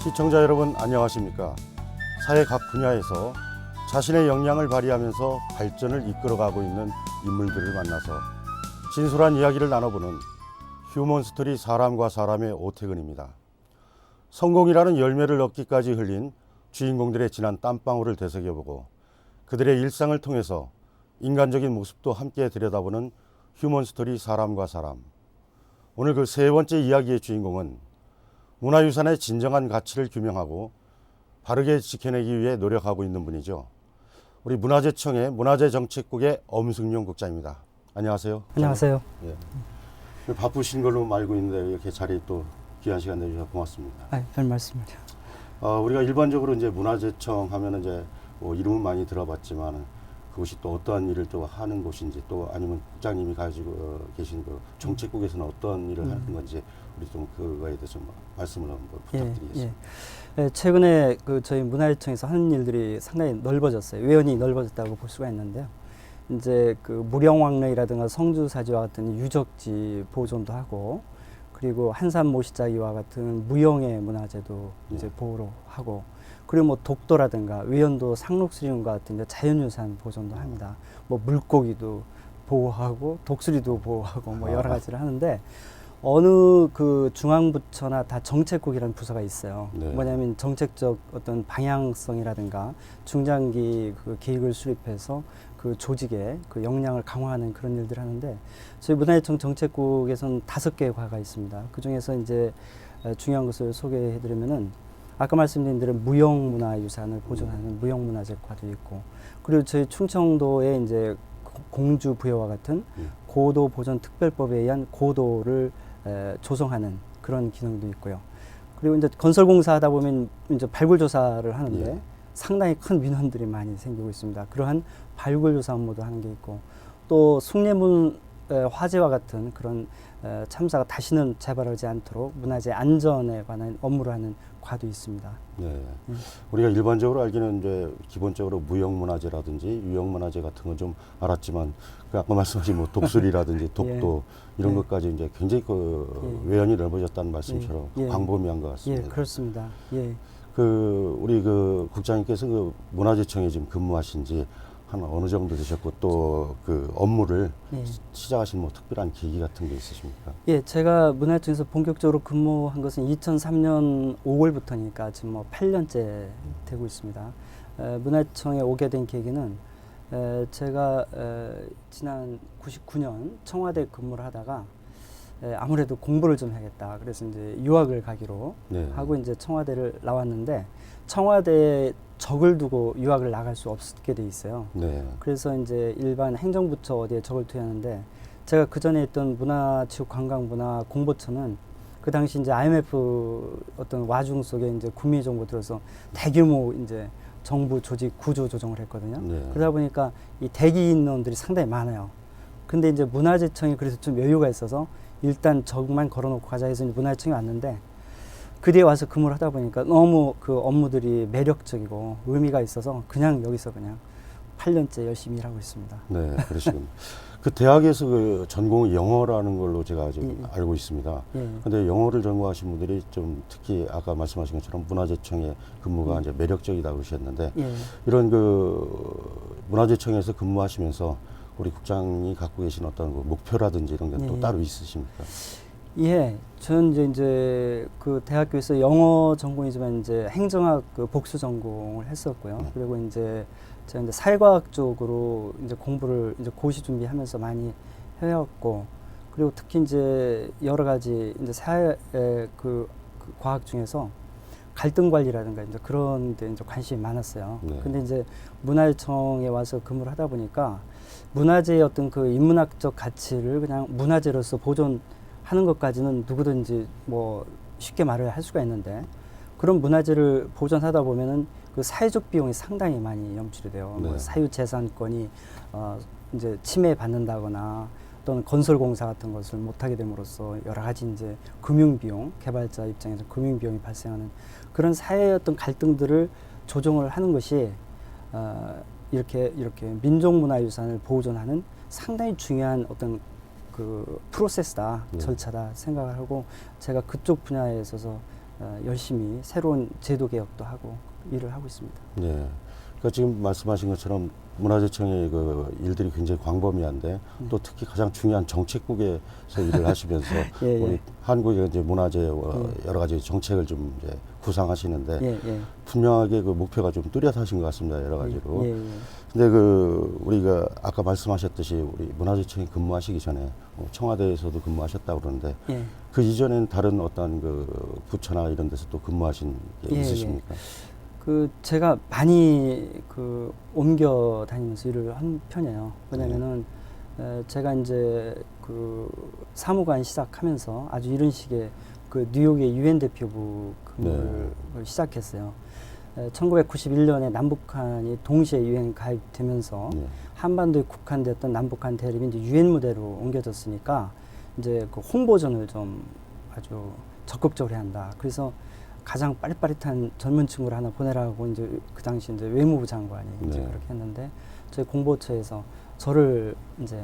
시청자 여러분 안녕하십니까? 사회 각 분야에서 자신의 역량을 발휘하면서 발전을 이끌어가고 있는 인물들을 만나서 진솔한 이야기를 나눠보는 휴먼 스토리 사람과 사람의 오태근입니다. 성공이라는 열매를 얻기까지 흘린 주인공들의 지난 땀방울을 되새겨보고 그들의 일상을 통해서 인간적인 모습도 함께 들여다보는 휴먼 스토리 사람과 사람. 오늘 그 세 번째 이야기의 주인공은 문화유산의 진정한 가치를 규명하고 바르게 지켜내기 위해 노력하고 있는 분이죠. 우리 문화재청의 문화재정책국의 엄승용 국장입니다. 안녕하세요. 안녕하세요. 예. 바쁘신 걸로 알고 있는데 이렇게 자리에 또 귀한 시간 내주셔서 고맙습니다. 별 말씀을요. 우리가 일반적으로 이제 문화재청 하면은 이제 뭐 이름은 많이 들어봤지만 그것이 또 어떠한 일을 또 하는 곳인지 또 아니면 국장님이 가지고 계신 그 정책국에서는 어떤 일을 하는 건지 우리 좀 그거에 대해서 좀 말씀을 한번 부탁드리겠습니다. 최근에 저희 문화재청에서 하는 일들이 상당히 넓어졌어요. 외연이 넓어졌다고 볼 수가 있는데요. 이제 무령왕릉이라든가 성주사지와 같은 유적지 보존도 하고, 그리고 한산모시자기와 같은 무형의 문화재도 이제 보호로 하고, 그리고 뭐 독도라든가 외연도 상록수림과 같은 이제 자연유산 보존도 합니다. 뭐 물고기도 보호하고 독수리도 보호하고 뭐 여러 가지를 하는데, 어느 중앙부처나 다 정책국이라는 부서가 있어요. 네. 뭐냐면 정책적 어떤 방향성이라든가 중장기 계획을 수립해서 조직의 역량을 강화하는 그런 일들을 하는데, 저희 문화재청 정책국에서는 5개의 과가 있습니다. 그 중에서 이제 중요한 것을 소개해드리면은, 아까 말씀드린 대로 무형문화유산을 보존하는 무형문화재과도 있고, 그리고 저희 충청도에 이제 공주부여와 같은 고도 보존 특별법에 의한 고도를 조성하는 그런 기능도 있고요. 그리고 이제 건설공사 하다 보면 이제 발굴조사를 하는데 상당히 큰 민원들이 많이 생기고 있습니다. 그러한 발굴조사 업무도 하는 게 있고, 또 숭례문 화재와 같은 그런 참사가 다시는 재발하지 않도록 문화재 안전에 관한 업무를 하는 과도 있습니다. 네. 우리가 일반적으로 알기는 이제 기본적으로 무형문화재라든지 유형문화재 같은 건 좀 알았지만, 아까 말씀하신 뭐 독수리라든지 독도 이런 것까지 이제 굉장히 외연이 넓어졌다는 말씀처럼 광범위한 것 같습니다. 그렇습니다. 우리 국장님께서 문화재청에 지금 근무하신 지 한 어느 정도 되셨고, 또 업무를 시작하신 뭐 특별한 계기 같은 게 있으십니까? 제가 문화재청에서 본격적으로 근무한 것은 2003년 5월부터니까 지금 뭐 8년째 되고 있습니다. 문화재청에 오게 된 계기는 제가 지난 99년 청와대 근무를 하다가 아무래도 공부를 좀 해야겠다. 그래서 이제 유학을 가기로 하고 이제 청와대를 나왔는데, 청와대에 적을 두고 유학을 나갈 수 없게 돼 있어요. 그래서 이제 일반 행정부처 어디에 적을 투여하는데, 제가 그 전에 있던 문화체육관광부나 공보처는 그 당시 이제 IMF 어떤 와중 속에 이제 군미 정부 들어서 대규모 이제 정부 조직 구조 조정을 했거든요. 그러다 보니까 이 대기 인원들이 상당히 많아요. 근데 이제 문화재청이 그래서 좀 여유가 있어서 일단 적만 걸어놓고 가자 해서 문화재청이 왔는데, 그 뒤에 와서 근무를 하다 보니까 너무 업무들이 매력적이고 의미가 있어서 그냥 여기서 그냥 8년째 열심히 일하고 있습니다. 네, 그러시군요. 대학에서 전공이 영어라는 걸로 제가 지금 알고 있습니다. 근데 영어를 전공하신 분들이 좀 특히 아까 말씀하신 것처럼 문화재청의 근무가 이제 매력적이다 그러셨는데, 이런 문화재청에서 근무하시면서 우리 국장이 갖고 계신 어떤 목표라든지 이런 게 또 따로 있으십니까? 저는 이제 대학교에서 영어 전공이지만 이제 행정학 복수 전공을 했었고요. 그리고 이제 제가 이제 사회과학 쪽으로 이제 공부를 이제 고시 준비하면서 많이 해왔고, 그리고 특히 이제 여러 가지 이제 사회 과학 중에서 갈등 관리라든가 이제 그런 데 이제 관심이 많았어요. 근데 이제 문화재청에 와서 근무를 하다 보니까 문화재의 어떤 인문학적 가치를 그냥 문화재로서 보존하는 것까지는 누구든지 뭐 쉽게 말을 할 수가 있는데, 그런 문화재를 보존하다 보면은 사회적 비용이 상당히 많이 염출이 돼요. 뭐 사유재산권이 이제 침해받는다거나 또는 건설공사 같은 것을 못하게 됨으로써 여러 가지 이제 금융비용, 개발자 입장에서 금융비용이 발생하는 그런 사회의 어떤 갈등들을 조정을 하는 것이 이렇게 민족문화유산을 보존하는 상당히 중요한 어떤 프로세스다, 절차다 생각을 하고, 제가 그쪽 분야에 있어서 열심히 새로운 제도 개혁도 하고 일을 하고 있습니다. 네. 그러니까 지금 말씀하신 것처럼 문화재청의 그 일들이 굉장히 광범위한데 또 특히 가장 중요한 정책국에서 일을 하시면서 예, 예. 우리 한국의 이제 문화재 여러 가지 정책을 좀 이제 구상하시는데 예, 예. 분명하게 그 목표가 좀 뚜렷하신 것 같습니다. 여러 가지로. 예, 예. 근데 그 우리가 아까 말씀하셨듯이 우리 문화재청에 근무하시기 전에 청와대에서도 근무하셨다고 그러는데 예. 그 이전엔 다른 어떤 그 부처나 이런 데서 또 근무하신 게 예, 있으십니까? 제가 많이 옮겨 다니면서 일을 한 편이에요. 왜냐면은 제가 이제 사무관 시작하면서 아주 이런 식의 뉴욕의 유엔 대표부 근무를 시작했어요. 1991년에 남북한이 동시에 유엔 가입되면서 한반도에 국한됐던 남북한 대립이 이제 유엔 무대로 옮겨졌으니까 이제 홍보전을 좀 아주 적극적으로 해야 한다. 그래서 가장 빠릿빠릿한 젊은 친구를 하나 보내라고 이제 그 당시 이제 외무부 장관이 이제 그렇게 했는데 저희 공보처에서 저를 이제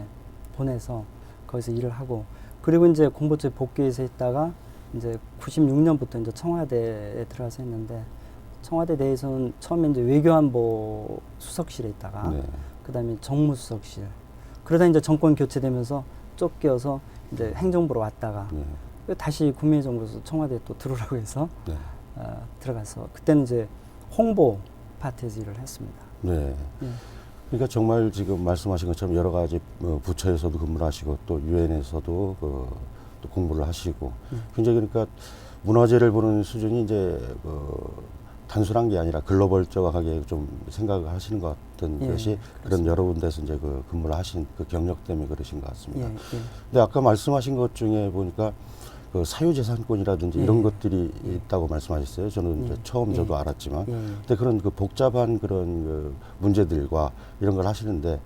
보내서 거기서 일을 하고 그리고 이제 공보처에 복귀해서 있다가 이제 96년부터 이제 청와대에 들어가서 했는데 청와대 내에서는 처음에 이제 외교안보 수석실에 있다가 그다음에 정무수석실 그러다 이제 정권 교체되면서 쫓겨서 이제 행정부로 왔다가 다시 국민정부에서 청와대에 또 들어오라고 해서 들어가서 그때는 이제 홍보 파트에서 일을 했습니다. 네. 그러니까 정말 지금 말씀하신 것처럼 여러 가지 부처에서도 근무를 하시고 또 유엔에서도 또 공부를 하시고 굉장히 그러니까 문화재를 보는 수준이 이제 단순한 게 아니라 글로벌적하게 좀 생각을 하시는 것 같은 것이 그런 여러 군데서 이제 근무를 하신 그 경력 때문에 그러신 것 같습니다. 근데 아까 말씀하신 것 중에 보니까 사유재산권이라든지 이런 것들이 있다고 말씀하셨어요. 저는 이제 처음 저도 알았지만, 근데 그런 복잡한 그런 문제들과 이런 걸 하시는데,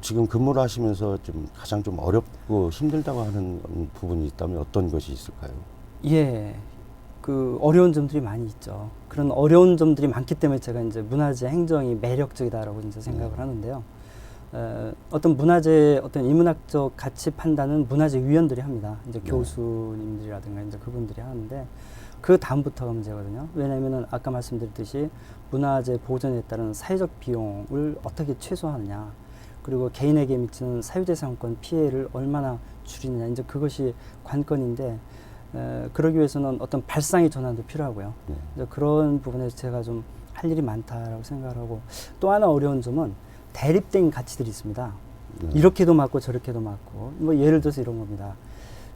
지금 근무를 하시면서 좀 가장 좀 어렵고 힘들다고 하는 부분이 있다면 어떤 것이 있을까요? 예, 어려운 점들이 많이 있죠. 그런 어려운 점들이 많기 때문에 제가 이제 문화재 행정이 매력적이다라고 이제 생각을 하는데요. 어떤 문화재 어떤 인문학적 가치 판단은 문화재위원들이 합니다. 이제 교수님들이라든가 이제 그분들이 하는데 그 다음부터가 문제거든요. 왜냐하면은 아까 말씀드렸듯이 문화재 보존에 따른 사회적 비용을 어떻게 최소화하느냐, 그리고 개인에게 미치는 사유재산권 피해를 얼마나 줄이느냐, 이제 그것이 관건인데 그러기 위해서는 어떤 발상의 전환도 필요하고요. 이제 그런 부분에서 제가 좀 할 일이 많다라고 생각을 하고 또 하나 어려운 점은 대립된 가치들이 있습니다. 이렇게도 맞고 저렇게도 맞고 뭐 예를 들어서 이런 겁니다.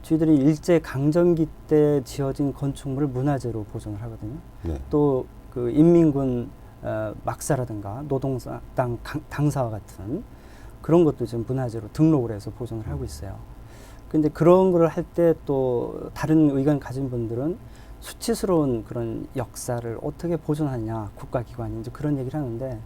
저희들이 일제 강점기 때 지어진 건축물을 문화재로 보존을 하거든요. 또 인민군 막사라든가 노동당 당사와 같은 그런 것도 지금 문화재로 등록을 해서 보존을 하고 있어요. 근데 그런 걸 할 때 또 다른 의견 가진 분들은 수치스러운 그런 역사를 어떻게 보존하느냐, 국가기관이 이제 그런 얘기를 하는데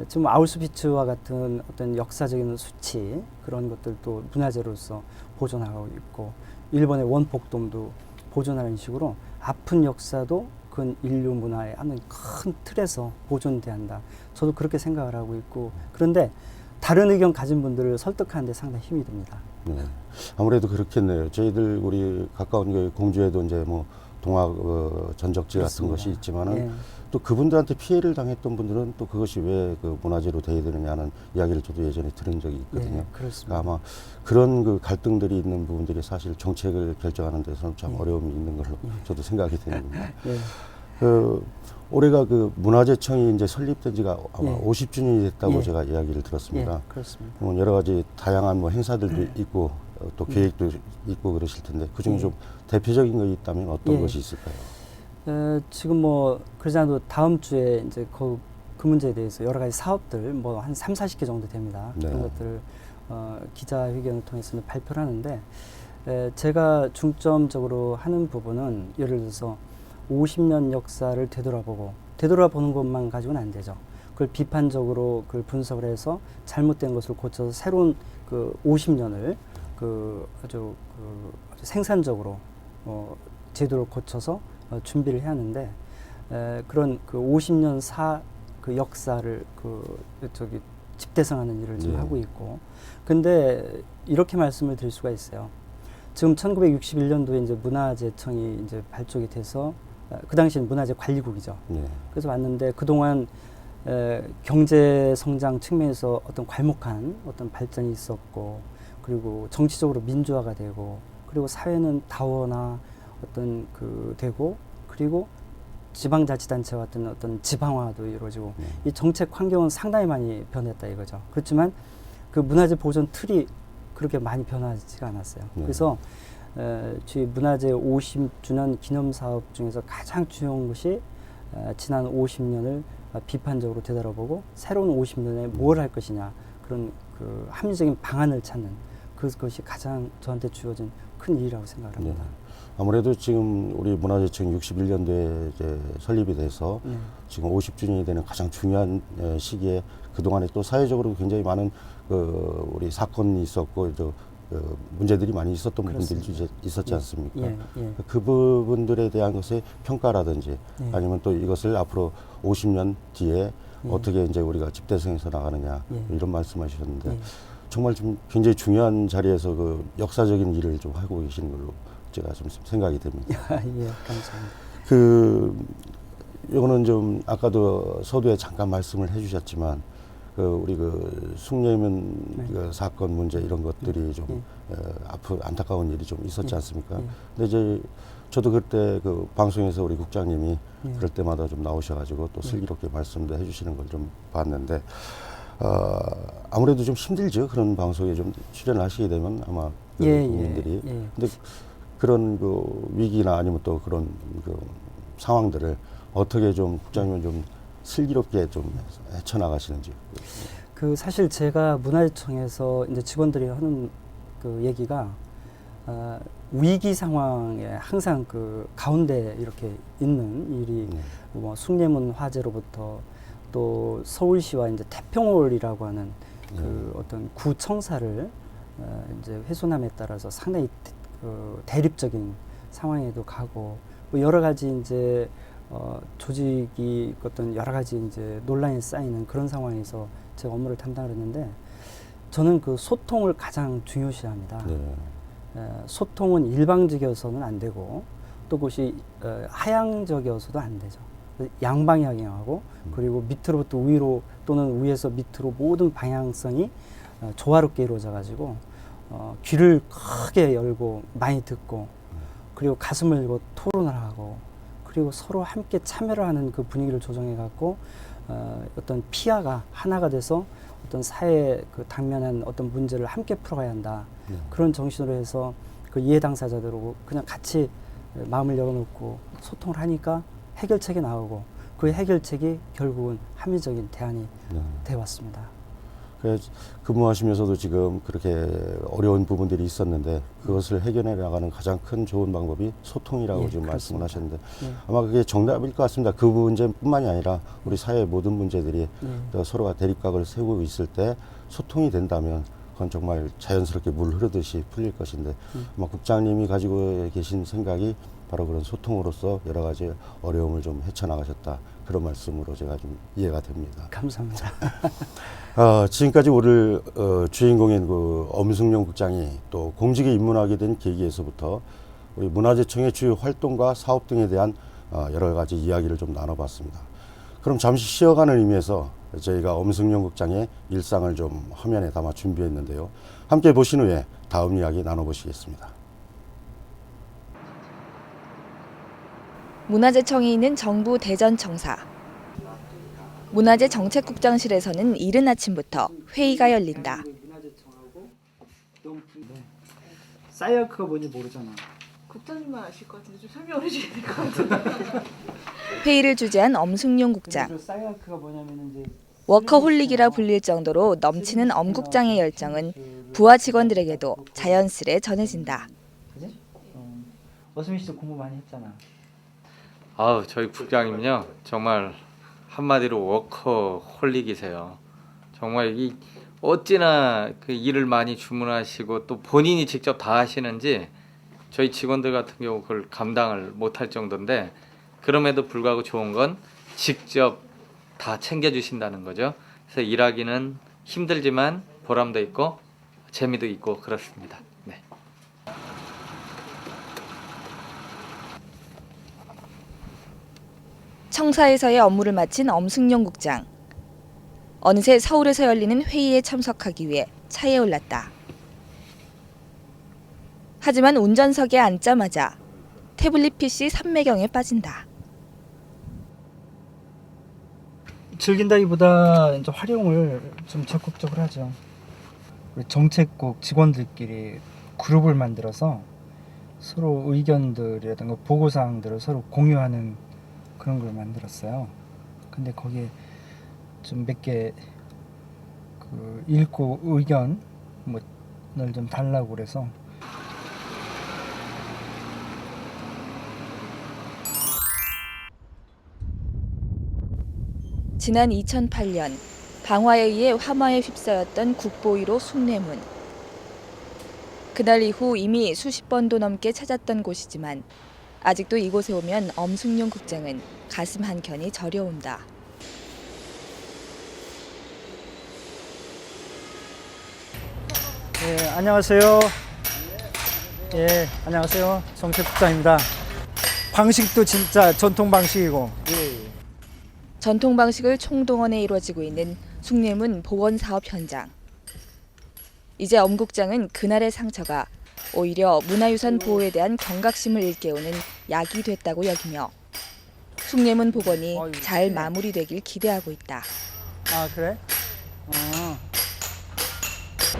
지금 아우슈비츠와 같은 어떤 역사적인 수치 그런 것들도 문화재로서 보존하고 있고 일본의 원폭돔도 보존하는 식으로 아픈 역사도 그 인류 문화의 하는 큰 틀에서 보존돼야 한다. 저도 그렇게 생각을 하고 있고 그런데 다른 의견 가진 분들을 설득하는 데 상당히 힘이 듭니다. 아무래도 그렇겠네요. 저희들 우리 가까운 공주에도 이제 뭐 동학 전적지 같은 것이 있지만은 또 그분들한테 피해를 당했던 분들은 또 그것이 왜 문화재로 돼야 되느냐는 이야기를 저도 예전에 들은 적이 있거든요. 그렇습니다. 그러니까 아마 그런 갈등들이 있는 부분들이 사실 정책을 결정하는 데서는 참 어려움이 있는 걸로 저도 생각이 됩니다. 올해가 문화재청이 이제 설립된 지가 아마 50주년이 됐다고 제가 이야기를 들었습니다. 그렇습니다. 여러 가지 다양한 행사들도 있고 또 계획도 있고 그러실 텐데 그중에 좀 대표적인 거 있다면 어떤 것이 있을까요? 지금 그러지 않아도 다음 주에 이제 그 문제에 대해서 여러 가지 사업들 한 30-40개 정도 됩니다. 그런 것들을 기자회견을 통해서 발표를 하는데 제가 중점적으로 하는 부분은 예를 들어서 50년 역사를 되돌아보는 것만 가지고는 안 되죠. 그걸 비판적으로 그걸 분석을 해서 잘못된 것을 고쳐서 새로운 50년을 아주 생산적으로 제도를 고쳐서 준비를 해야 하는데 그런 50년 역사를 집대성하는 일을 지금 하고 있고 근데 이렇게 말씀을 드릴 수가 있어요. 지금 1961년도에 이제 문화재청이 이제 발족이 돼서 그 당시엔 문화재 관리국이죠. 예. 그래서 왔는데 그동안 경제 성장 측면에서 어떤 괄목한 어떤 발전이 있었고, 그리고 정치적으로 민주화가 되고, 그리고 사회는 다원화 어떤 그 되고, 그리고 지방자치단체와 같은 어떤 지방화도 이루어지고, 이 정책 환경은 상당히 많이 변했다 이거죠. 그렇지만 그 문화재 보존 틀이 그렇게 많이 변하지가 않았어요. 그래서 저희 문화재 50주년 기념 사업 중에서 가장 중요한 것이 지난 50년을 비판적으로 되돌아보고 새로운 50년에 뭘 할 것이냐, 그런 그 합리적인 방안을 찾는 그것이 가장 저한테 주어진 큰 일이라고 생각을 합니다. 아무래도 지금 우리 문화재청 61년도에 이제 설립이 돼서 지금 50주년이 되는 가장 중요한 시기에 그동안에 또 사회적으로 굉장히 많은 우리 사건이 있었고 문제들이 많이 있었던 부분들이 있었지 않습니까? 그 부분들에 대한 것의 평가라든지 아니면 또 이것을 앞으로 50년 뒤에 어떻게 이제 우리가 집대성에서 나가느냐 이런 말씀하셨는데 정말 좀 굉장히 중요한 자리에서 그 역사적인 일을 좀 하고 계시는 걸로 제가 좀 생각이 됩니다. 예, 감사합니다. 이거는 좀 아까도 서두에 잠깐 말씀을 해주셨지만 우리 숭례문 그 사건 문제 이런 것들이 좀 안타까운 일이 좀 있었지 않습니까? 근데 이제 저도 그때 그 방송에서 우리 국장님이 그럴 때마다 좀 나오셔가지고 또 슬기롭게 말씀도 해주시는 걸 좀 봤는데 아무래도 좀 힘들죠. 그런 방송에 좀 출연하시게 되면 아마 국민들이. 근데 그런 그 위기나 아니면 또 그런 그 상황들을 어떻게 좀 국장님은 좀 슬기롭게 좀 헤쳐나가시는지. 사실 제가 문화재청에서 이제 직원들이 하는 그 얘기가 위기 상황에 항상 그 가운데 이렇게 있는 일이 뭐 숭례문 화재로부터 또 서울시와 이제 태평홀이라고 하는 그 어떤 구청사를 이제 훼손함에 따라서 상당히 대립적인 상황에도 가고 뭐 여러 가지 이제 조직이 어떤 여러 가지 이제 논란이 쌓이는 그런 상황에서 제가 업무를 담당을 했는데 저는 그 소통을 가장 중요시합니다. 소통은 일방적이어서는 안 되고 또 그것이 하향적이어서도 안 되죠. 양방향하고 그리고 밑으로부터 위로 또는 위에서 밑으로 모든 방향성이 조화롭게 이루어져 가지고 귀를 크게 열고 많이 듣고 그리고 가슴을 열고 토론을 하고 그리고 서로 함께 참여를 하는 그 분위기를 조정해 갖고 어떤 피아가 하나가 돼서 어떤 사회에 그 당면한 어떤 문제를 함께 풀어가야 한다. 그런 정신으로 해서 그 이해 당사자들하고 그냥 같이 마음을 열어놓고 소통을 하니까 해결책이 나오고 그 해결책이 결국은 합리적인 대안이 돼 왔습니다. 근무하시면서도 지금 그렇게 어려운 부분들이 있었는데 그것을 해결해 나가는 가장 큰 좋은 방법이 소통이라고 지금 말씀을 하셨는데 아마 그게 정답일 것 같습니다. 그 문제뿐만이 아니라 우리 사회의 모든 문제들이 서로가 대립각을 세우고 있을 때 소통이 된다면 그건 정말 자연스럽게 물 흐르듯이 풀릴 것인데 아마 국장님이 가지고 계신 생각이 바로 그런 소통으로서 여러 가지 어려움을 좀 헤쳐나가셨다. 그런 말씀으로 제가 좀 이해가 됩니다. 감사합니다. 지금까지 오늘 주인공인 그 엄승용 국장이 또 공직에 입문하게 된 계기에서부터 우리 문화재청의 주요 활동과 사업 등에 대한 여러 가지 이야기를 좀 나눠봤습니다. 그럼 잠시 쉬어가는 의미에서 저희가 엄승용 국장의 일상을 좀 화면에 담아 준비했는데요. 함께 보신 후에 다음 이야기 나눠보시겠습니다. 문화재청이 있는 정부 대전청사. 문화재 정책국장실에서는 이른 아침부터 회의가 열린다. 사이어크가 뭔지 모르잖아. 국장님만 아실 것 같은데 좀 설명을 해주셔야 될 것 같은데. 회의를 주재한 엄승용 국장. 사이어크가 뭐냐면 이제 워커홀릭이라 불릴 정도로 넘치는 엄 국장의 열정은 부하 직원들에게도 자연스레 전해진다. 그지? 어수민 씨도 공부 많이 했잖아. 저희 국장님요 정말 한마디로 워커홀릭이세요. 정말 이 어찌나 그 일을 많이 주문하시고 또 본인이 직접 다 하시는지 저희 직원들 같은 경우 그걸 감당을 못할 정도인데 그럼에도 불구하고 좋은 건 직접 다 챙겨주신다는 거죠. 그래서 일하기는 힘들지만 보람도 있고 재미도 있고 그렇습니다. 네. 청사에서의 업무를 마친 엄승용 국장. 어느새 서울에서 열리는 회의에 참석하기 위해 차에 올랐다. 하지만 운전석에 앉자마자 태블릿 PC 삼매경에 빠진다. 즐긴다기보다 이제 활용을 좀 적극적으로 하죠. 우리 정책국 직원들끼리 그룹을 만들어서 서로 의견들이라든가 보고사항들을 서로 공유하는 그런 걸 만들었어요. 근데 거기에 좀 몇 개 읽고 의견을 좀 달라고 그래서 지난 2008년 방화에 의해 화마에 휩싸였던 국보 1호 숭례문. 그날 이후 이미 수십 번도 넘게 찾았던 곳이지만 아직도 이곳에 오면 엄승용 국장은 가슴 한켠이 저려온다. 예, 안녕하세요. 예, 안녕하세요. 정책국장입니다. 방식도 진짜 전통 방식이고. 전통 방식을 총동원해 이루어지고 있는 숭례문 복원 사업 현장. 이제 엄 국장은 그날의 상처가 오히려 문화유산 보호에 대한 경각심을 일깨우는 약이 됐다고 여기며 숭례문 복원이 잘 마무리되길 기대하고 있다. 아, 그래?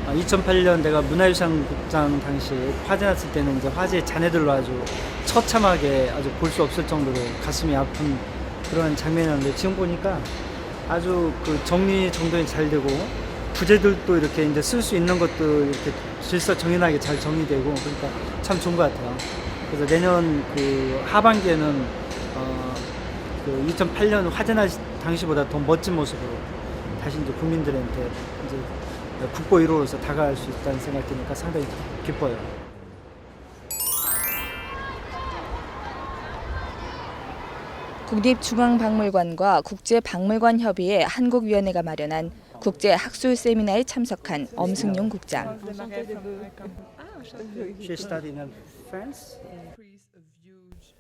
2008년 내가 문화유산국장 당시 화재 났을 때는 이제 화재 잔해들로 아주 처참하게 아주 볼 수 없을 정도로 가슴이 아픈 그런 장면이었는데 지금 보니까 아주 그 정리 정돈이 잘 되고 부재들도 이렇게 이제 쓸 수 있는 것도 이렇게 질서정연하게 잘 정리되고 그러니까 참 좋은 것 같아요. 그래서 내년 그 하반기에는 그 2008년 화재 날 당시보다 더 멋진 모습으로 다시 이제 국민들한테 이제 국보 1호로서 다가갈 수 있다는 생각이 드니까 상당히 기뻐요. 국립중앙박물관과 국제박물관협의회 한국위원회가 마련한 국제학술 세미나에 참석한 엄승용 국장.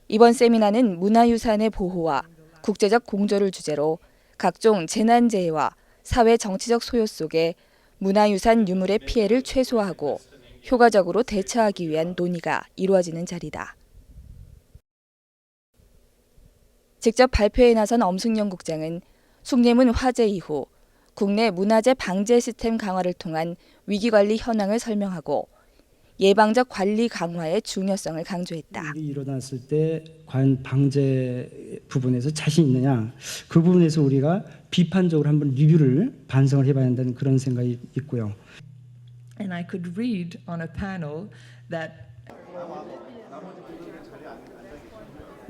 이번 세미나는 문화유산의 보호와 국제적 공조를 주제로 각종 재난재해와 사회 정치적 소요 속에 문화유산 유물의 피해를 최소화하고 효과적으로 대처하기 위한 논의가 이루어지는 자리다. 직접 발표에 나선 엄승용 국장은 숭례문 화재 이후 국내 문화재 방제 시스템 강화를 통한 위기관리 현황을 설명하고 예방적 관리 강화의 중요성을 강조했다. 일이 일어났을 때 과연 방제 부분에서 자신 있느냐, 그 부분에서 우리가 비판적으로 한번 리뷰를 반성을 해봐야 한다는 그런 생각이 있고요. And I could read on a panel that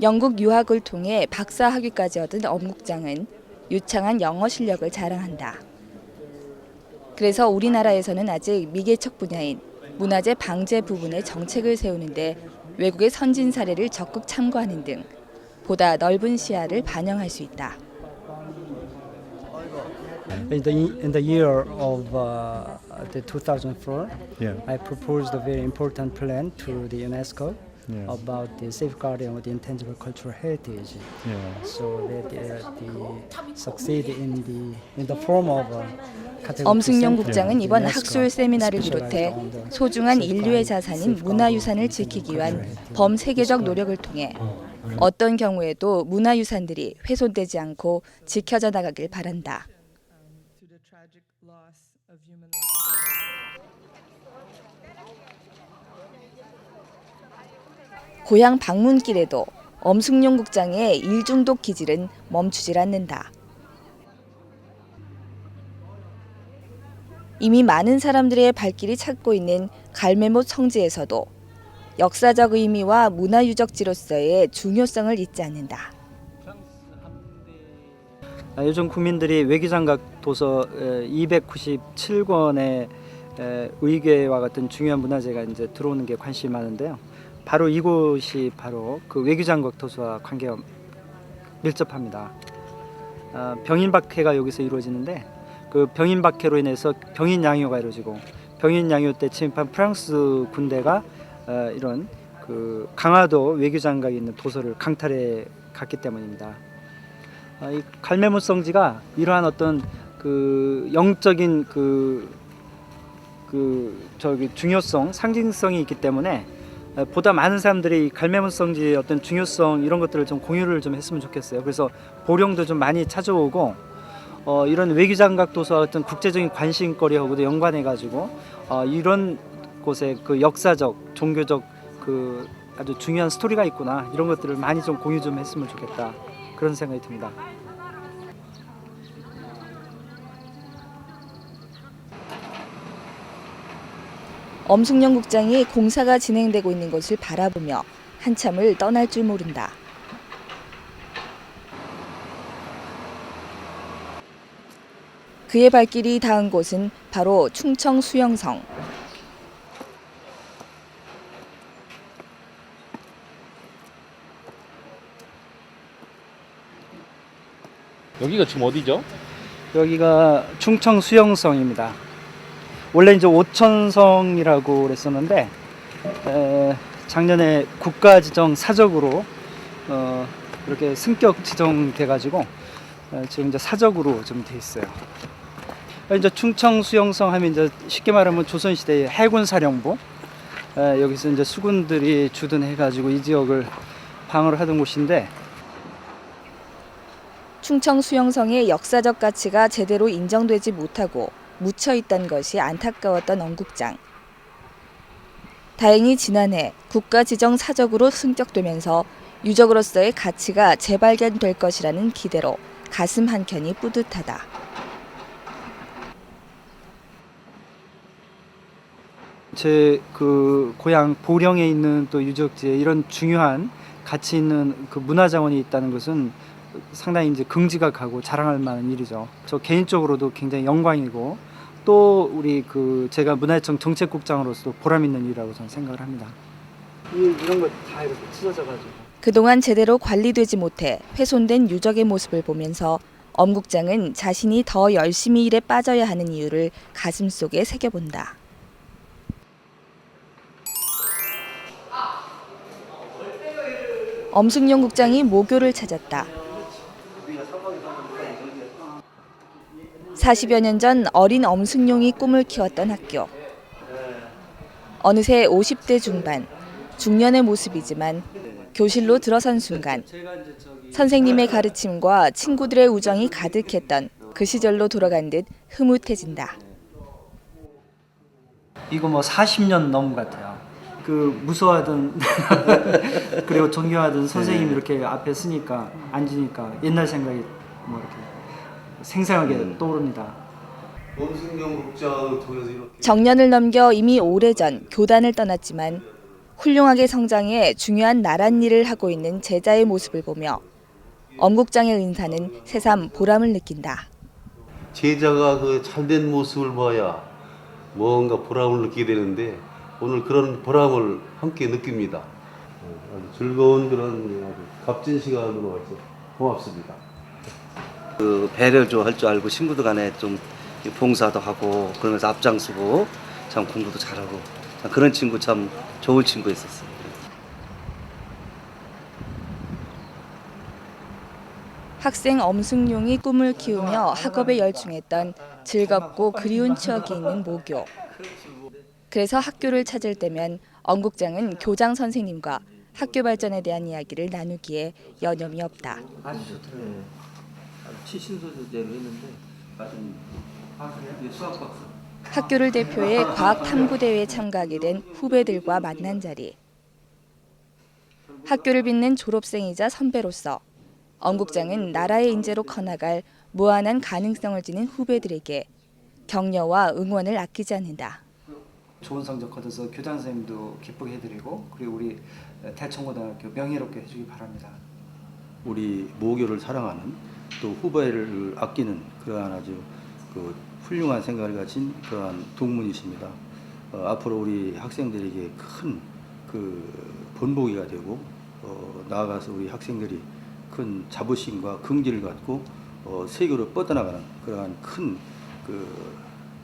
영국 유학을 통해 박사 학위까지 얻은 엄 국장은 유창한 영어 실력을 자랑한다. 그래서 우리나라에서는 아직 미개척 분야인 문화재 방제 부분의 정책을 세우는데 외국의 선진 사례를 적극 참고하는 등 보다 넓은 시야를 반영할 수 있다. In the year of the 2004, I proposed a very important plan to the UNESCO about the safeguarding of the intangible cultural heritage, so that they succeed in the form of 엄승용 국장은 이번 학술 세미나를 비롯해 소중한 인류의 자산인 문화유산을 지키기 위한 범세계적 노력을 통해 어떤 경우에도 문화유산들이 훼손되지 않고 지켜져 나가길 바란다. 고향 방문길에도 엄승용 국장의 일중독 기질은 멈추질 않는다. 이미 많은 사람들의 발길이 찾고 있는 갈매못 성지에서도 역사적 의미와 문화유적지로서의 중요성을 잊지 않는다. 요즘 국민들이 외교장각 도서 297권의 의궤와 같은 중요한 문화재가 이제 들어오는 게 관심이 많은데요. 바로 이곳이 바로 그 외교장각 도서와 관계가 밀접합니다. 병인박해가 여기서 이루어지는데 그 병인박해로 인해서 병인양요가 이루어지고 병인양요 때 침입한 프랑스 군대가 이런 그 강화도 외교장각이 있는 도서를 강탈해 갔기 때문입니다. 이 갈매문성지가 이러한 어떤 그 영적인 중요성, 상징성이 있기 때문에 보다 많은 사람들이 이 갈매문성지의 어떤 중요성 이런 것들을 좀 공유를 좀 했으면 좋겠어요. 그래서 보령도 좀 많이 찾아오고 이런 외교장각 도서와 어떤 국제적인 관심거리하고도 연관해 가지고 이런 곳에 그 역사적, 종교적 그 아주 중요한 스토리가 있구나 이런 것들을 많이 좀 공유 좀 했으면 좋겠다 그런 생각이 듭니다. 엄승용 국장이 공사가 진행되고 있는 것을 바라보며 한참을 떠날 줄 모른다. 그의 발길이 닿은 곳은 바로 충청 수영성. 여기가 지금 어디죠? 여기가 충청 수영성입니다. 원래 이제 오천성이라고 그랬었는데 작년에 국가지정 사적으로 이렇게 승격 지정돼가지고 지금 이제 사적으로 좀 돼 있어요. 이제 충청 수영성 하면 이제 쉽게 말하면 조선시대의 해군 사령부 여기서 이제 수군들이 주둔해가지고 이 지역을 방어를 하던 곳인데. 충청 수영성의 역사적 가치가 제대로 인정되지 못하고 묻혀 있던 것이 안타까웠던 엄 국장. 다행히 지난해 국가 지정 사적으로 승격되면서 유적으로서의 가치가 재발견될 것이라는 기대로 가슴 한켠이 뿌듯하다. 제 그 고향 보령에 있는 또 유적지에 이런 중요한 가치 있는 그 문화자원이 있다는 것은 상당히 이제 긍지각하고 자랑할 만한 일이죠. 저 개인적으로도 굉장히 영광이고 또 우리 그 제가 문화유청 정책국장으로서도 보람 있는 일이라고 저는 생각을 합니다. 이런 거 다 이렇게 찢어져가지고. 그동안 제대로 관리되지 못해 훼손된 유적의 모습을 보면서 엄 국장은 자신이 더 열심히 일에 빠져야 하는 이유를 가슴속에 새겨본다. 엄승용 국장이 모교를 찾았다. 40여 년 전 어린 엄승용이 꿈을 키웠던 학교. 어느새 50대 중반, 중년의 모습이지만 교실로 들어선 순간 선생님의 가르침과 친구들의 우정이 가득했던 그 시절로 돌아간 듯 흐뭇해진다. 이거 뭐 40년 넘은 것 같아요. 그 무서워하던 그리고 존경하던 선생님이 이렇게 앞에 쓰니까 앉으니까 옛날 생각이 뭐 이렇게 생생하게 떠오릅니다. 엄승용 국장을 통해서 이렇게 정년을 넘겨 이미 오래전 교단을 떠났지만 훌륭하게 성장해 중요한 나란 일을 하고 있는 제자의 모습을 보며 엄 국장의 은사는 새삼 보람을 느낀다. 제자가 그 잘된 모습을 봐야 뭔가 보람을 느끼게 되는데 오늘 그런 보람을 함께 느낍니다. 아주 즐거운 그런 값진 시간으로 해서 고맙습니다. 그 배려도 할 줄 알고 친구들 간에 좀 봉사도 하고 그러면서 앞장서고 참 공부도 잘하고 참 그런 친구 참 좋은 친구였었어요. 학생 엄승용이 꿈을 키우며 학업에 열중했던 즐겁고 그리운 추억이 있는 모교. 그래서 학교를 찾을 때면 엄 국장은 교장 선생님과 학교 발전에 대한 이야기를 나누기에 여념이 없다. 아주 좋더라고요. 치신소재로 했는데 아주 수학 박사. 학교를 대표해 과학 탐구 대회에 참가하게 된 후배들과 만난 자리. 학교를 빛낸 졸업생이자 선배로서 엄 국장은 나라의 인재로 커나갈 무한한 가능성을 지닌 후배들에게 격려와 응원을 아끼지 않는다. 좋은 성적 거둬서 교장 선생님도 기쁘게 해드리고 그리고 우리 대청고등학교 명예롭게 해주기 바랍니다. 우리 모교를 사랑하는 또 후배를 아끼는 그러한 아주 그 훌륭한 생각을 가진 그러한 동문이십니다. 앞으로 우리 학생들에게 큰 그 본보기가 되고 나아가서 우리 학생들이 큰 자부심과 긍지를 갖고 세계로 뻗어나가는 그러한 큰 그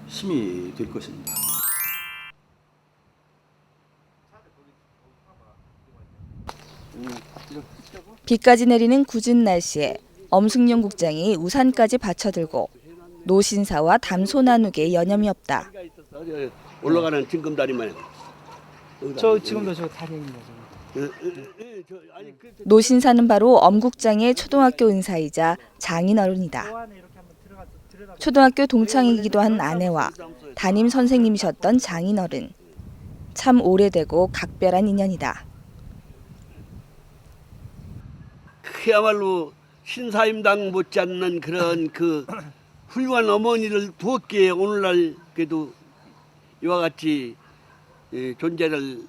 힘이 될 것입니다. 비까지 내리는 궂은 날씨에 엄승용 국장이 우산까지 받쳐들고 노신사와 담소 나누기에 여념이 없다. 올라가는 징검다리만. 저 지금도 저 다리입니다. 노신사는 바로 엄 국장의 초등학교 은사이자 장인어른이다. 초등학교 동창이기도 한 아내와 담임 선생님이셨던 장인어른. 참 오래되고 각별한 인연이다. 그야말로 신사임당 못지않는 그런 그 훌륭한 어머니를 두었기에 오늘날 그래도 이와 같이 존재를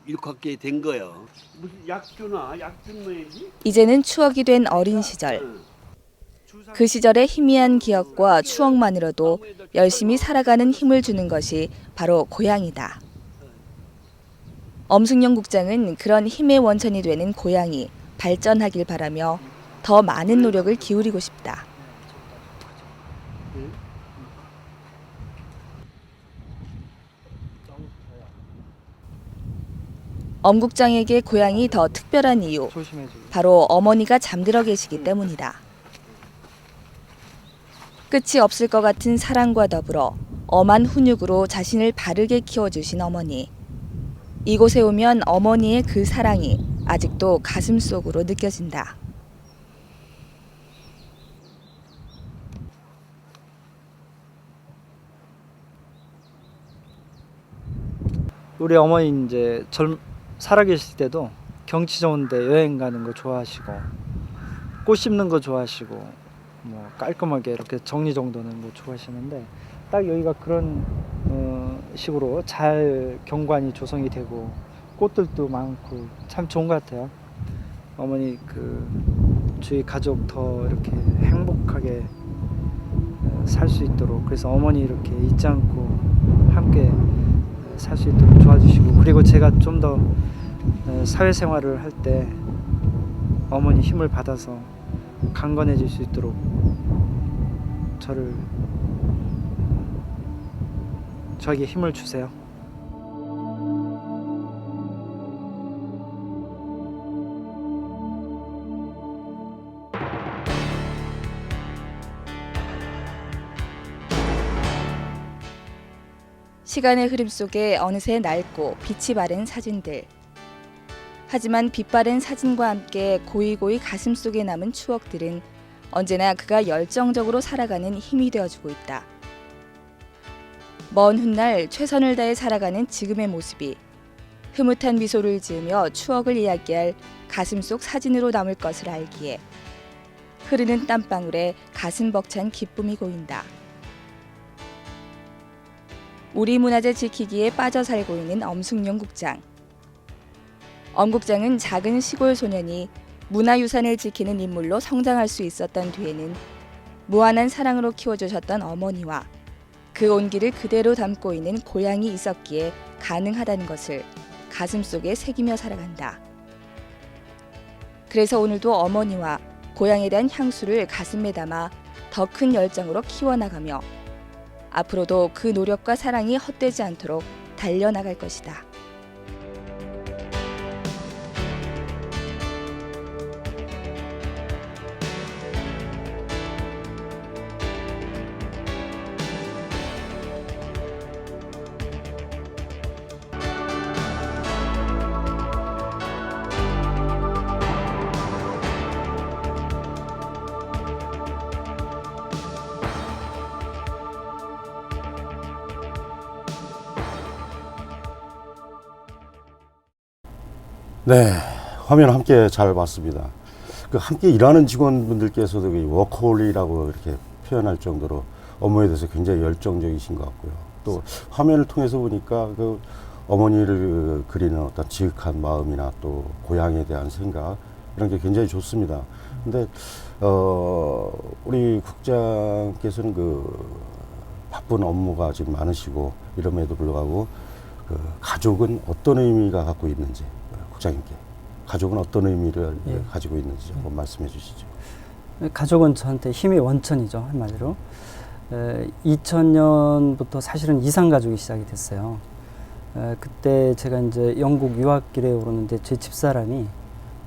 일컫게 된 거예요. 무슨 약주나 약준 뭐지? 이제는 추억이 된 어린 시절. 그 시절의 희미한 기억과 추억만으로도 열심히 살아가는 힘을 주는 것이 바로 고향이다. 엄승용 국장은 그런 힘의 원천이 되는 고향이 발전하길 바라며 더 많은 노력을 기울이고 싶다. 엄 국장에게 고향이 더 특별한 이유, 바로 어머니가 잠들어 계시기 때문이다. 끝이 없을 것 같은 사랑과 더불어 엄한 훈육으로 자신을 바르게 키워주신 어머니. 이곳에 오면 어머니의 그 사랑이 아직도 가슴 속으로 느껴진다. 우리 어머니 이제 살아계실 때도 경치 좋은데 여행 가는 거 좋아하시고 꽃 심는 거 좋아하시고 뭐 깔끔하게 이렇게 정리정돈은 뭐 좋아하시는데 딱 여기가 그런 식으로 잘 경관이 조성이 되고 꽃들도 많고 참 좋은 것 같아요. 어머니 그 저희 가족 더 이렇게 행복하게 살 수 있도록 그래서 어머니 이렇게 잊지 않고 함께 살 수 있도록 도와주시고 그리고 제가 좀 더 사회생활을 할 때 어머니 힘을 받아서 강건해질 수 있도록 저에게 힘을 주세요. 시간의 흐름 속에 어느새 낡고 빛이 바랜 사진들. 하지만 빛바랜 사진과 함께 고이고이 가슴 속에 남은 추억들은 언제나 그가 열정적으로 살아가는 힘이 되어주고 있다. 먼 훗날 최선을 다해 살아가는 지금의 모습이 흐뭇한 미소를 지으며 추억을 이야기할 가슴 속 사진으로 남을 것을 알기에 흐르는 땀방울에 가슴 벅찬 기쁨이 고인다. 우리 문화재 지키기에 빠져 살고 있는 엄승용 국장. 엄 국장은 작은 시골 소년이 문화유산을 지키는 인물로 성장할 수 있었던 뒤에는 무한한 사랑으로 키워주셨던 어머니와 그 온기를 그대로 담고 있는 고향이 있었기에 가능하다는 것을 가슴속에 새기며 살아간다. 그래서 오늘도 어머니와 고향에 대한 향수를 가슴에 담아 더 큰 열정으로 키워나가며 앞으로도 그 노력과 사랑이 헛되지 않도록 달려나갈 것이다. 네, 화면 함께 잘 봤습니다. 그 함께 일하는 직원분들께서도 이 워커홀리라고 이렇게 표현할 정도로 업무에 대해서 굉장히 열정적이신 것 같고요. 또 화면을 통해서 보니까 그 어머니를 그리는 어떤 지극한 마음이나 또 고향에 대한 생각 이런 게 굉장히 좋습니다. 근데 우리 국장께서는 그 바쁜 업무가 지금 많으시고 이럼에도 불구하고 그 가족은 어떤 의미가 갖고 있는지 국장님께 가족은 어떤 의미를 가지고 있는지 한번 말씀해 주시죠. 가족은 저한테 힘의 원천이죠, 한마디로. 2000년부터 사실은 이산 가족이 시작이 됐어요. 그때 제가 이제 영국 유학길에 오르는데 제 집사람이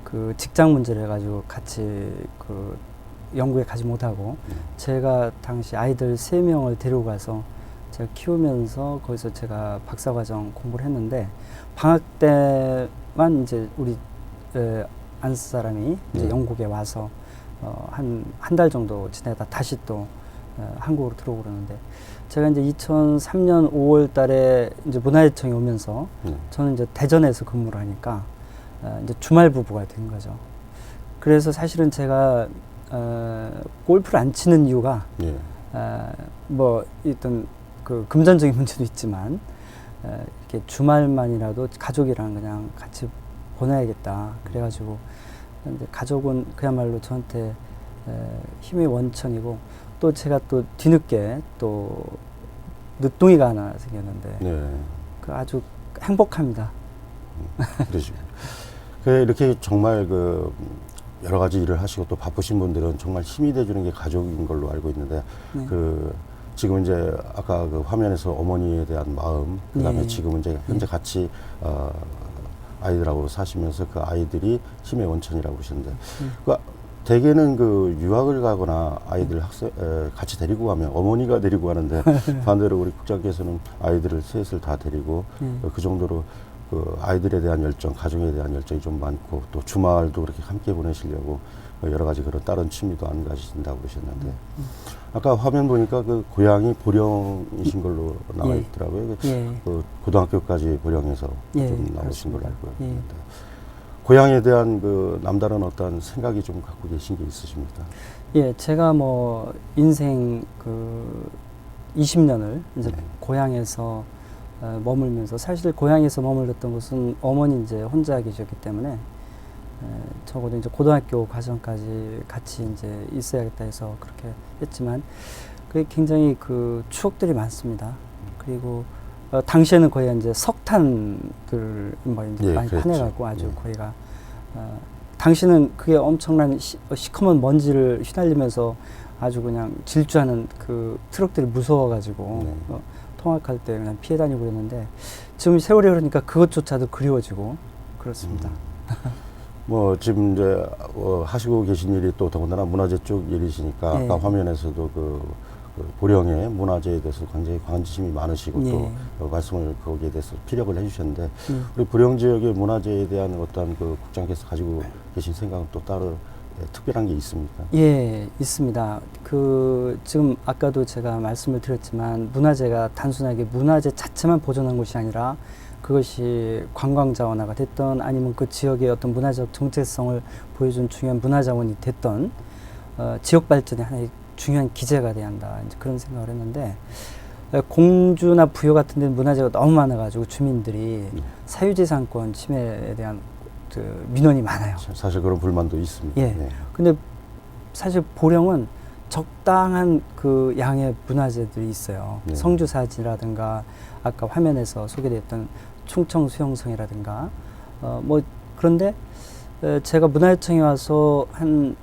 그 직장 문제를 해가지고 같이 그 영국에 가지 못하고 제가 당시 아이들 3명을 데리고 가서 제가 키우면서 거기서 제가 박사과정 공부를 했는데 방학 때만 이제 우리 안스 사람이 이제 영국에 와서 한 달 정도 지내다 다시 또 한국으로 들어오고 그러는데 제가 이제 2003년 5월 달에 이제 문화재청에 오면서 저는 이제 대전에서 근무를 하니까 이제 주말 부부가 된 거죠. 그래서 사실은 제가 골프를 안 치는 이유가 뭐 일단 그 금전적인 문제도 있지만 이렇게 주말만이라도 가족이랑 그냥 같이 보내야겠다. 그래가지고 이제 가족은 그야말로 저한테 힘의 원천이고 또 제가 또 뒤늦게 또 늦둥이가 하나 생겼는데 그 아주 행복합니다. 그러시군요. 이렇게 정말 그 여러 가지 일을 하시고 또 바쁘신 분들은 정말 힘이 돼주는 게 가족인 걸로 알고 있는데 그 지금 이제 아까 그 화면에서 어머니에 대한 마음, 그다음에 지금 이제 현재 같이 아이들하고 사시면서 그 아이들이 힘의 원천이라고 하셨는데 그 대개는 그 유학을 가거나 아이들 같이 데리고 가면 어머니가 데리고 가는데 반대로 우리 국장께서는 아이들을 셋을 다 데리고 그 정도로 그 아이들에 대한 열정, 가족에 대한 열정이 좀 많고 또 주말도 그렇게 함께 보내시려고 여러 가지 그런 다른 취미도 안 가지신다고 그러셨는데 아까 화면 보니까 그 고향이 보령이신 걸로 나와 있더라고요. 그 고등학교까지 보령에서 좀 나오신 걸로 알고 있는데 고향에 대한 그 남다른 어떤 생각이 좀 갖고 계신 게 있으십니까? 예, 제가 뭐 인생 그 20년을 이제 고향에서 머물면서 사실 고향에서 머물렀던 것은 어머니 이제 혼자 계셨기 때문에 적어도 이제 고등학교 과정까지 같이 이제 있어야겠다 해서 그렇게 했지만 그게 굉장히 그 추억들이 많습니다. 그리고 당시에는 거의 이제 석탄들 뭐 이제 많이 그랬죠. 파내갖고 아주 거기가 당시는 그게 엄청난 시커먼 먼지를 휘날리면서 아주 그냥 질주하는 그 트럭들이 무서워가지고 통학할 때 그냥 피해 다니고 그랬는데 지금 세월이 흐르니까 그것조차도 그리워지고 그렇습니다. 뭐 지금 이제 하시고 계신 일이 또 더군다나 문화재 쪽 일이시니까 아까 화면에서도 그 보령의 문화재에 대해서 굉장히 관심이 많으시고 또 말씀을 거기에 대해서 피력을 해주셨는데 우리 보령 지역의 문화재에 대한 어떤 그 국장께서 가지고 계신 생각은 또 따로 특별한 게 있습니까? 예, 있습니다. 그 지금 아까도 제가 말씀을 드렸지만 문화재가 단순하게 문화재 자체만 보존한 것이 아니라 그것이 관광자원화가 됐던 아니면 그 지역의 어떤 문화적 정체성을 보여준 중요한 문화자원이 됐던 지역 발전의 하나의 중요한 기제가 돼야 한다. 이제 그런 생각을 했는데 공주나 부여 같은 데는 문화재가 너무 많아가지고 주민들이 사유재산권 침해에 대한 그 민원이 많아요. 사실 그런 불만도 있습니다. 근데 사실 보령은 적당한 그 양의 문화재들이 있어요. 성주사지라든가 아까 화면에서 소개됐던 충청수용성이라든가 뭐 그런데 제가 문화재청에 와서 한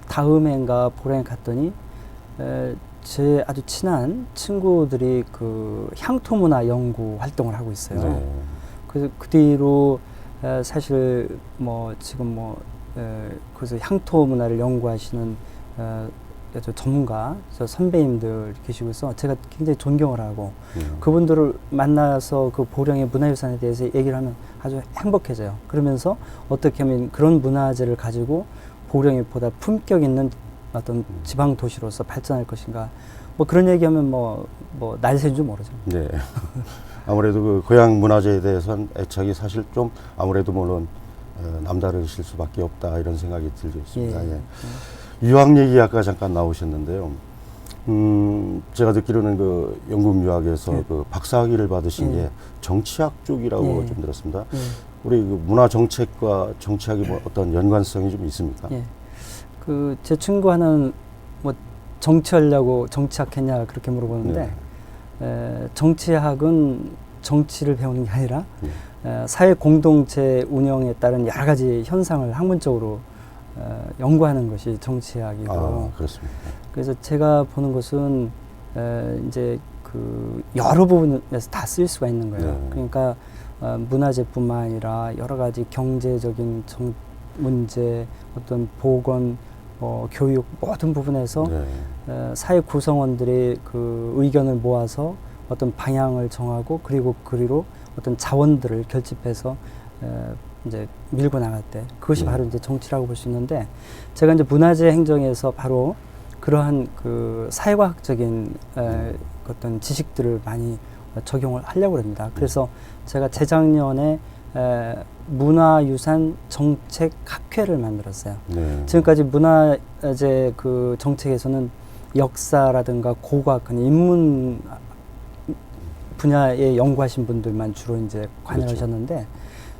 다음해인가 보령에 갔더니 제 아주 친한 친구들이 그 향토문화 연구 활동을 하고 있어요. 그래서 그 뒤로 사실 뭐 지금 뭐 그래서 향토 문화를 연구하시는 전문가, 선배님들 계시고 있어 제가 굉장히 존경을 하고 그분들을 만나서 그 보령의 문화유산에 대해서 얘기를 하면 아주 행복해져요. 그러면서 어떻게 하면 그런 문화재를 가지고 보령이 보다 품격 있는 어떤 지방 도시로서 발전할 것인가 뭐 그런 얘기하면 뭐 날새인 줄 모르죠. 네. 아무래도 그 고향 문화재에 대해서는 애착이 사실 좀 아무래도 물론 남다르실 수밖에 없다 이런 생각이 들고 있습니다. 유학 얘기 아까 잠깐 나오셨는데요. 제가 듣기로는 그 영국 유학에서 그 박사학위를 받으신 게 정치학 쪽이라고 좀 들었습니다. 우리 그 문화 정책과 정치학이 뭐 어떤 연관성이 좀 있습니까? 그 제 친구 하나는 뭐 정치하려고 정치학 했냐 그렇게 물어보는데 정치학은 정치를 배우는 게 아니라 사회 공동체 운영에 따른 여러 가지 현상을 학문적으로 연구하는 것이 정치학이고 그렇습니다. 그래서 제가 보는 것은 이제 그 여러 부분에서 다 쓰일 수가 있는 거예요. 그러니까 문화재뿐만 아니라 여러 가지 경제적인 문제, 어떤 보건, 교육 모든 부분에서 네. 사회 구성원들의 그 의견을 모아서 어떤 방향을 정하고 그리고 그리로 어떤 자원들을 결집해서 이제 밀고 나갈 때 그것이 네. 바로 이제 정치라고 볼 수 있는데 제가 이제 문화재 행정에서 바로 그러한 그 사회과학적인 어떤 지식들을 많이 적용을 하려고 합니다. 그래서 제가 재작년에 문화유산 정책 학회를 만들었어요. 네. 지금까지 문화재 그 정책에서는 역사라든가 고고학, 인문 분야에 연구하신 분들만 주로 이제 관여하셨는데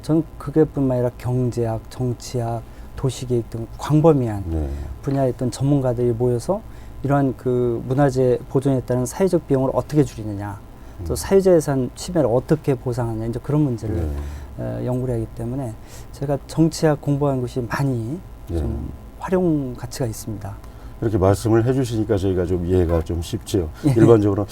저는 그게뿐만 아니라 경제학, 정치학, 도시계획 등 광범위한 네. 분야의 어떤 전문가들이 모여서 이러한 그 문화재 보존에 따른 사회적 비용을 어떻게 줄이느냐, 또 사유재산 침해를 어떻게 보상하느냐, 이제 그런 문제를 연구를 하기 때문에 제가 정치학 공부한 것이 많이 좀 활용 가치가 있습니다. 이렇게 말씀을 해주시니까 저희가 좀 이해가 좀 쉽지요. 일반적으로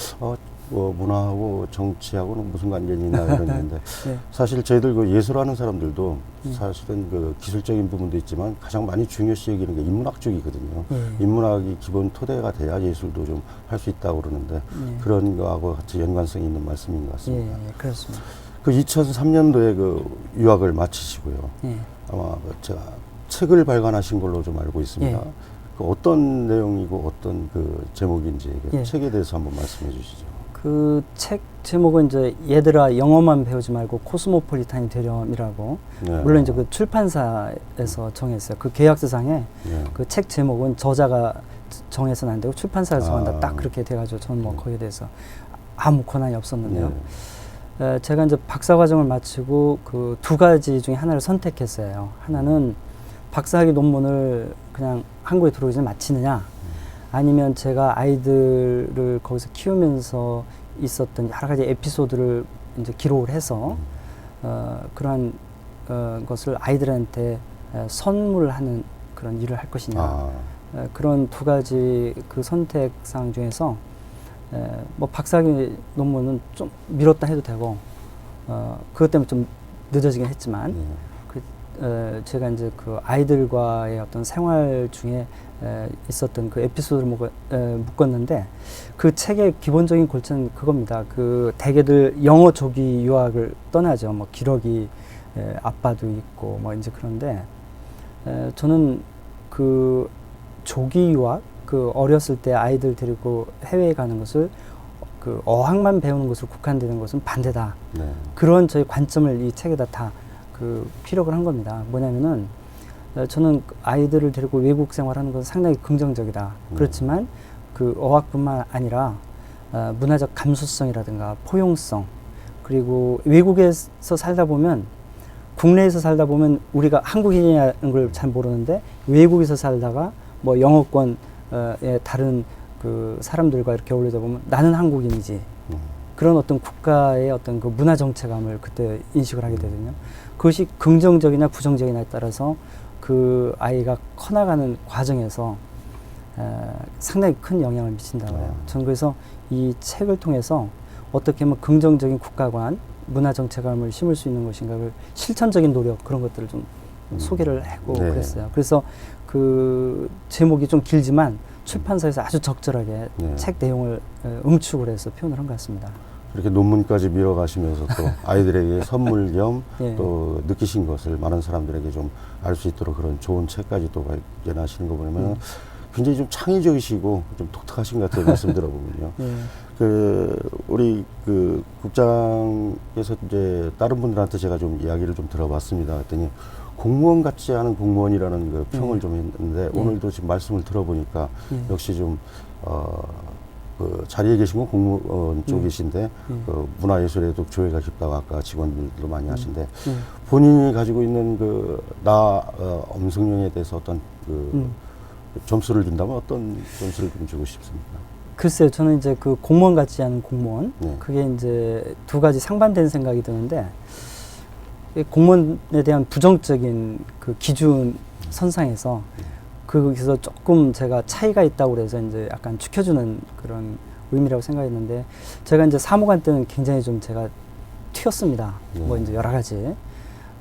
문화하고 정치하고는 무슨 관련이 있나 이러는데 네. 사실 저희들 그 예술하는 사람들도 사실은 그 기술적인 부분도 있지만 가장 많이 중요시 여기는 게 인문학 쪽이거든요. 인문학이 기본 토대가 돼야 예술도 좀 할 수 있다고 그러는데 그런 거하고 같이 연관성이 있는 말씀인 것 같습니다. 그렇습니다. 그 2003년도에 그 유학을 마치시고요. 아마 제가 책을 발간하신 걸로 좀 알고 있습니다. 그 어떤 내용이고 어떤 그 제목인지 책에 대해서 한번 말씀해 주시죠. 그 책 제목은 이제 얘들아 영어만 배우지 말고 코스모폴리탄이 되렴이라고. 물론 이제 그 출판사에서 정했어요. 그 계약서상에 그 책 제목은 저자가 정해서는 안 되고 출판사에서 정한다. 딱 그렇게 돼가지고 저는 뭐 거기에 대해서 아무 권한이 없었는데요. 제가 이제 박사 과정을 마치고 그 두 가지 중에 하나를 선택했어요. 하나는 박사학위 논문을 그냥 한국에 들어오기 전에 마치느냐, 아니면 제가 아이들을 거기서 키우면서 있었던 여러 가지 에피소드를 이제 기록을 해서 그러한 것을 아이들한테 선물하는 그런 일을 할 것이냐. 그런 두 가지 그 선택사항 중에서 뭐 박사학위 논문은 좀 미뤘다 해도 되고 그것 때문에 좀 늦어지긴 했지만 제가 이제 그 아이들과의 어떤 생활 중에 있었던 그 에피소드를 묶었는데 그 책의 기본적인 골자는 그겁니다. 그 대개들 영어 조기 유학을 떠나죠. 뭐 기러기 아빠도 있고 뭐 이제 그런데 저는 그 조기 유학, 그 어렸을 때 아이들 데리고 해외에 가는 것을 그 어학만 배우는 것으로 국한되는 것은 반대다. 그런 저희 관점을 이 책에다 다 그 피력을 한 겁니다. 뭐냐면은 저는 아이들을 데리고 외국 생활하는 것은 상당히 긍정적이다. 그렇지만 그 어학뿐만 아니라 문화적 감수성이라든가 포용성, 그리고 외국에서 살다 보면, 국내에서 살다 보면 우리가 한국인이라는 걸 잘 모르는데 외국에서 살다가 뭐 영어권의 다른 그 사람들과 이렇게 어울리다 보면 나는 한국인이지. 그런 어떤 국가의 어떤 그 문화 정체감을 그때 인식을 하게 되거든요. 그것이 긍정적이냐 부정적이냐에 따라서 그 아이가 커나가는 과정에서 상당히 큰 영향을 미친다고 해요. 저는 그래서 이 책을 통해서 어떻게 하면 긍정적인 국가관, 문화 정체감을 심을 수 있는 것인가를 실천적인 노력, 그런 것들을 좀 소개를 하고 그랬어요. 그래서 그 제목이 좀 길지만 출판사에서 아주 적절하게 책 내용을 응축을 해서 표현을 한 것 같습니다. 이렇게 논문까지 밀어가시면서 또 아이들에게 선물 겸 또 느끼신 것을 많은 사람들에게 좀 알 수 있도록 그런 좋은 책까지 또 발견하시는 거 보면 굉장히 좀 창의적이시고 좀 독특하신 것 같아요. 말씀 들어보면요. 그 우리 그 국장께서 이제 다른 분들한테 제가 좀 이야기를 좀 들어봤습니다. 그랬더니 공무원 같지 않은 공무원이라는 그 평을 좀 했는데 오늘도 지금 말씀을 들어보니까 역시 좀 그 자리에 계신 건 공무원 쪽이신데 그 문화예술에도 조예가 깊다고 아까 직원들도 많이 하신데 본인이 가지고 있는 그 엄성령에 대해서 어떤 그 점수를 준다면 어떤 점수를 좀 주고 싶습니까? 글쎄요, 저는 이제 그 공무원 같지 않은 공무원, 그게 이제 두 가지 상반된 생각이 드는데, 공무원에 대한 부정적인 그 기준 선상에서 거기서 조금 제가 차이가 있다고 그래서 이제 약간 축혀주는 그런 의미라고 생각했는데, 제가 이제 사무관 때는 굉장히 좀 제가 튀었습니다. 뭐 이제 여러 가지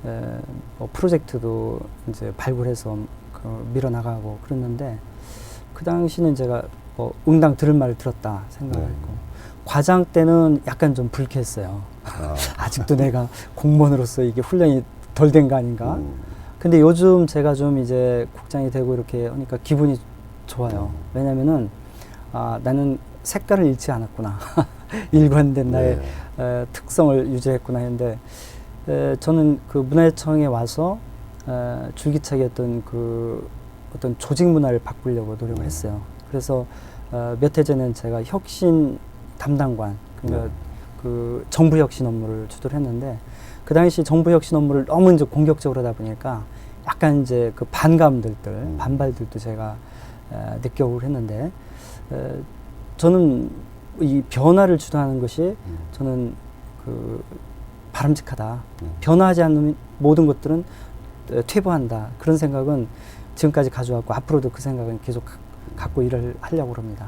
뭐 프로젝트도 이제 발굴해서 그 밀어나가고 그랬는데 그 당시는 제가 뭐 응당 들을 말을 들었다 생각했고 과장 때는 약간 좀 불쾌했어요. 아직도 내가 공무원으로서 이게 훈련이 덜 된 거 아닌가. 근데 요즘 제가 좀 이제 국장이 되고 이렇게 하니까 기분이 좋아요. 왜냐면은 나는 색깔을 잃지 않았구나. 일관된 나의 특성을 유지했구나 했는데 저는 그 문화재청에 와서 줄기차게 어떤 조직 문화를 바꾸려고 노력을 했어요. 그래서 몇 해 전에는 제가 혁신 담당관, 그러니까 그 정부 혁신 업무를 주도를 했는데 그 당시 정부 혁신 업무를 너무 이제 공격적으로 하다 보니까 약간 이제 그 반감들들, 반발들도 제가 느껴오고 했는데 저는 이 변화를 주도하는 것이 저는 그 바람직하다. 변화하지 않는 모든 것들은 퇴보한다. 그런 생각은 지금까지 가져왔고 앞으로도 그 생각은 계속 갖고 일을 하려고 합니다.